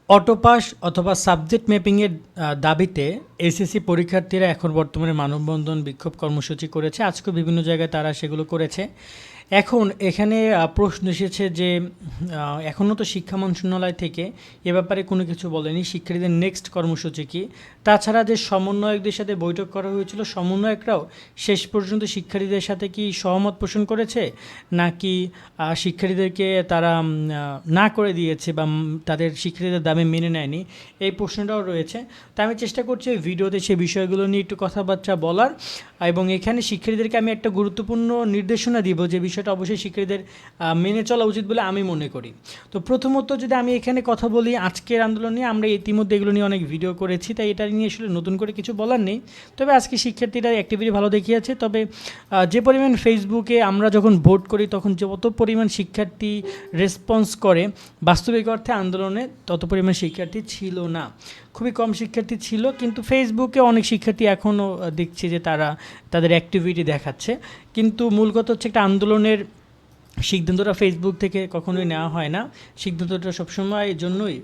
Octopus অথবা subject ম্যাপিংয়ের দাবিতে SSC পরীক্ষার্থীরা এখন বর্তমানে মানববন্ধন বিক্ষোভ কর্মসূচি করেছে। আজকেও বিভিন্ন জায়গায় তারা সেগুলো করেছে। এখন এখানে প্রশ্ন এসেছে যে এখনও তো শিক্ষা মন্ত্রণালয় থেকে এ ব্যাপারে কোনো কিছু বলেনি, শিক্ষার্থীদের নেক্সট কর্মসূচি কী। তাছাড়া যে সমন্বয়কদের সাথে বৈঠক করা হয়েছিল, সমন্বয়করাও শেষ পর্যন্ত শিক্ষার্থীদের সাথে কি সহমত পোষণ করেছে, নাকি শিক্ষার্থীদেরকে তারা না করে দিয়েছে বা তাদের শিক্ষার্থীদের দাবি মেনে নেয়নি, এই প্রশ্নটাও রয়েছে। তাই আমি চেষ্টা করছি এই ভিডিওতে সেই বিষয়গুলো নিয়ে একটু কথাবার্তা বলার, এবং এখানে শিক্ষার্থীদেরকে আমি একটা গুরুত্বপূর্ণ নির্দেশনা দিব যে বিষয়টা অবশ্যই শিক্ষার্থীদের মেনে চলা উচিত বলে আমি মনে করি। তো প্রথমত যদি আমি এখানে কথা বলি, আজকের আন্দোলন নিয়ে আমরা ইতিমধ্যে এগুলো নিয়ে অনেক ভিডিও করেছি, তাই এটা নিয়ে আসলে নতুন করে কিছু বলার নেই। তবে আজকে শিক্ষার্থীরা অ্যাক্টিভিটি ভালো দেখিয়েছে। তবে যে পরিমাণ ফেসবুকে আমরা যখন ভোট করি তখন যত পরিমাণ শিক্ষার্থী রেসপন্স করে, বাস্তবিক অর্থে আন্দোলনে তত পরিমাণ শিক্ষার্থী ছিল না, খুবই কম শিক্ষার্থী ছিল। কিন্তু ফেসবুকে অনেক শিক্ষার্থী এখনও দেখছি যে তারা তাদের অ্যাক্টিভিটি দেখাচ্ছে। কিন্তু মূল কথা হচ্ছে একটা আন্দোলনের সিদ্ধান্তটা ফেসবুক থেকে কখনোই নেওয়া হয় না। সিদ্ধান্তটা সবসময় এই জন্যই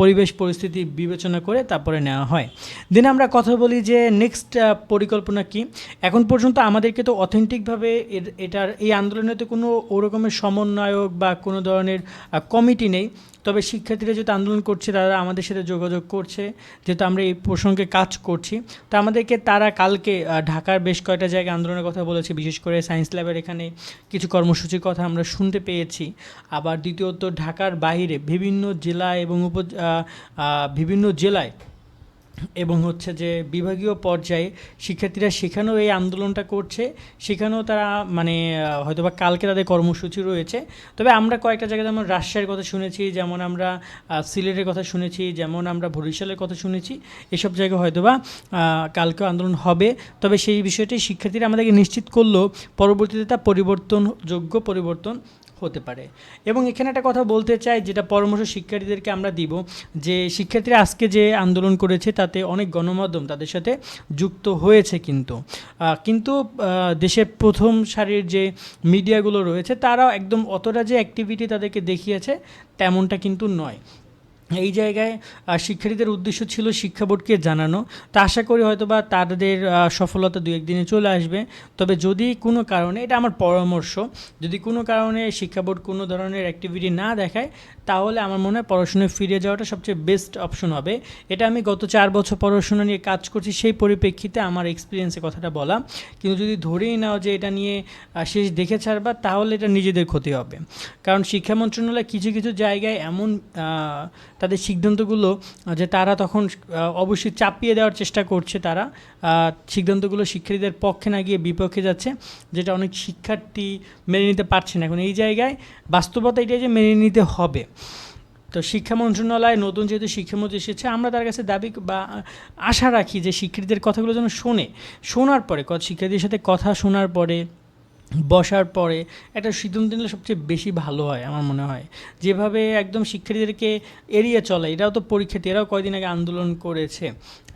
পরিবেশ পরিস্থিতি বিবেচনা করে তারপরে নেওয়া হয়। দেন আমরা কথা বলি যে নেক্সট পরিকল্পনা কি। এখন পর্যন্ত আমাদেরকে তো অথেন্টিকভাবে এই আন্দোলনে তো কোনো ওরকমের সমন্বয়ক বা কোনো ধরনের কমিটি নেই। তবে শিক্ষার্থীরা যেহেতু আন্দোলন করছে, তারা আমাদের সাথে যোগাযোগ করছে, যেহেতু আমরা এই প্রসঙ্গে কাজ করছি, তো আমাদেরকে তারা কালকে ঢাকার বেশ কয়েকটা জায়গায় আন্দোলনের কথা বলেছে। বিশেষ করে সায়েন্স ল্যাবের এখানে কিছু কর্মসূচির কথা আমরা শুনতে পেয়েছি। আবার দ্বিতীয়ত ঢাকার বাইরে বিভিন্ন জেলায় বিভিন্ন জেলায় এবং হচ্ছে যে বিভাগীয় পর্যায়ে শিক্ষার্থীরা সেখানেও এই আন্দোলনটা করছে। সেখানেও তারা হয়তোবা কালকে তাদের কর্মসূচি রয়েছে। তবে আমরা কয়েকটা জায়গায় যেমন রাজশাহীর কথা শুনেছি, যেমন আমরা সিলেটের কথা শুনেছি, যেমন আমরা বরিশালের কথা শুনেছি। এসব জায়গায় হয়তোবা কালকেও আন্দোলন হবে। তবে সেই বিষয়টি শিক্ষার্থীরা আমাদেরকে নিশ্চিত করলেও পরবর্তীতে তা পরিবর্তন হতে পারে। এবং এখানে একটা কথা বলতে চাই, যেটা পরামর্শ শিক্ষার্থীদেরকে আমরা দিব, যে শিক্ষার্থীরা আজকে যে আন্দোলন করেছে তাতে অনেক গণমাধ্যম তাদের সাথে যুক্ত হয়েছে। কিন্তু দেশের প্রথম সারির যে মিডিয়াগুলো রয়েছে তারাও একদম অতটা যে অ্যাক্টিভিটি তাদেরকে দেখিয়েছে তেমনটা কিন্তু নয়। এই জায়গায় শিক্ষার্থীদের উদ্দেশ্য ছিল শিক্ষা বোর্ডকে জানানো। তো আশা করি হয়তোবা তাদের সফলতা দু একদিনে চলে আসবে। তবে যদি কোনো কারণে, এটা আমার পরামর্শ, যদি কোনো কারণে শিক্ষা বোর্ড কোনো ধরনের অ্যাক্টিভিটি না দেখায়, তাহলে আমার মনে হয় পড়াশোনায় ফিরে যাওয়াটা সবচেয়ে বেস্ট অপশন হবে। এটা আমি গত 4 বছর পড়াশোনা নিয়ে কাজ করছি, সেই পরিপ্রেক্ষিতে আমার এক্সপিরিয়েন্সের কথাটা বলা। কিন্তু যদি ধরেই নাও যে এটা নিয়ে শেষ দেখে ছাড়বা, তাহলে এটা নিজেদের ক্ষতি হবে। কারণ শিক্ষা মন্ত্রণালয় কিছু কিছু জায়গায় এমন তাদের সিদ্ধান্তগুলো যে তারা তখন অবশ্যই চাপিয়ে দেওয়ার চেষ্টা করছে, তারা সিদ্ধান্তগুলো শিক্ষার্থীদের পক্ষে না গিয়ে বিপক্ষে যাচ্ছে, যেটা অনেক শিক্ষার্থী মেনে নিতে পারছে না। এখন এই জায়গায় বাস্তবতা এটাই যে মেনে নিতে হবে। তো শিক্ষা মন্ত্রণালয় নতুন যেহেতু শিক্ষামন্ত্রী এসেছে, আমরা তার কাছে দাবি বা আশা রাখি যে শিক্ষার্থীদের কথাগুলো যেন শোনার পরে শিক্ষার্থীদের সাথে কথা শোনার পরে, বসার পরে একটা সিদ্ধান্ত নিলে সবচেয়ে বেশি ভালো হয় আমার মনে হয়। যেভাবে একদম শিক্ষার্থীদেরকে এড়িয়ে চলে, এরাও তো পরীক্ষার্থী, এরাও কয়দিন আগে আন্দোলন করেছে,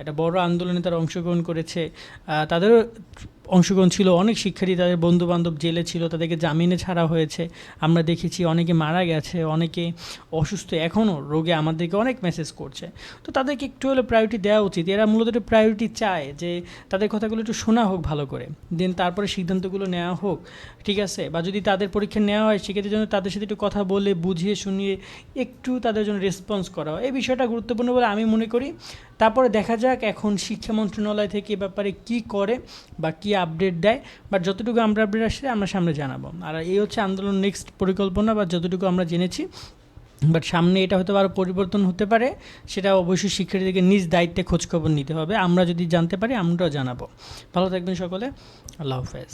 একটা বড় আন্দোলনে তারা অংশগ্রহণ করেছে। তাদেরও অংশগ্রহণ ছিল, অনেক শিক্ষার্থী তাদের বন্ধুবান্ধব জেলে ছিল, তাদেরকে জামিনে ছাড়া হয়েছে, আমরা দেখেছি। অনেকে মারা গেছে, অনেকে অসুস্থ এখনও রোগে আমাদেরকে অনেক মেসেজ করছে। তো তাদেরকে একটু হলে প্রায়োরিটি দেওয়া উচিত। এরা মূলত একটু প্রায়োরিটি চায় যে তাদের কথাগুলো একটু শোনা হোক ভালো করে, দেন তারপরে সিদ্ধান্তগুলো নেওয়া হোক, ঠিক আছে। বা যদি তাদের পরীক্ষা নেওয়া হয়, সেক্ষেত্রে জন্য তাদের সাথে একটু কথা বলে বুঝিয়ে শুনিয়ে একটু তাদের জন্য রেসপন্স করা হয়। এই বিষয়টা গুরুত্বপূর্ণ বলে আমি মনে করি। তারপরে দেখা যাক এখন শিক্ষা মন্ত্রণালয় থেকে এ ব্যাপারে কী করে বা কী আপডেট দেয়। বাট যতটুকু আমরা আপডেট আসছে আমরা সামনে জানাবো। আর এই হচ্ছে আন্দোলন নেক্সট পরিকল্পনা বা যতটুকু আমরা জেনেছি। বাট সামনে এটা হয়তো আরও পরিবর্তন হতে পারে, সেটা অবশ্যই শিক্ষার্থীদেরকে নিজ দায়িত্বে খোঁজখবর নিতে হবে। আমরা যদি জানতে পারি আমরাও জানাবো। ভালো থাকবেন সকলে, আল্লাহ হাফেজ।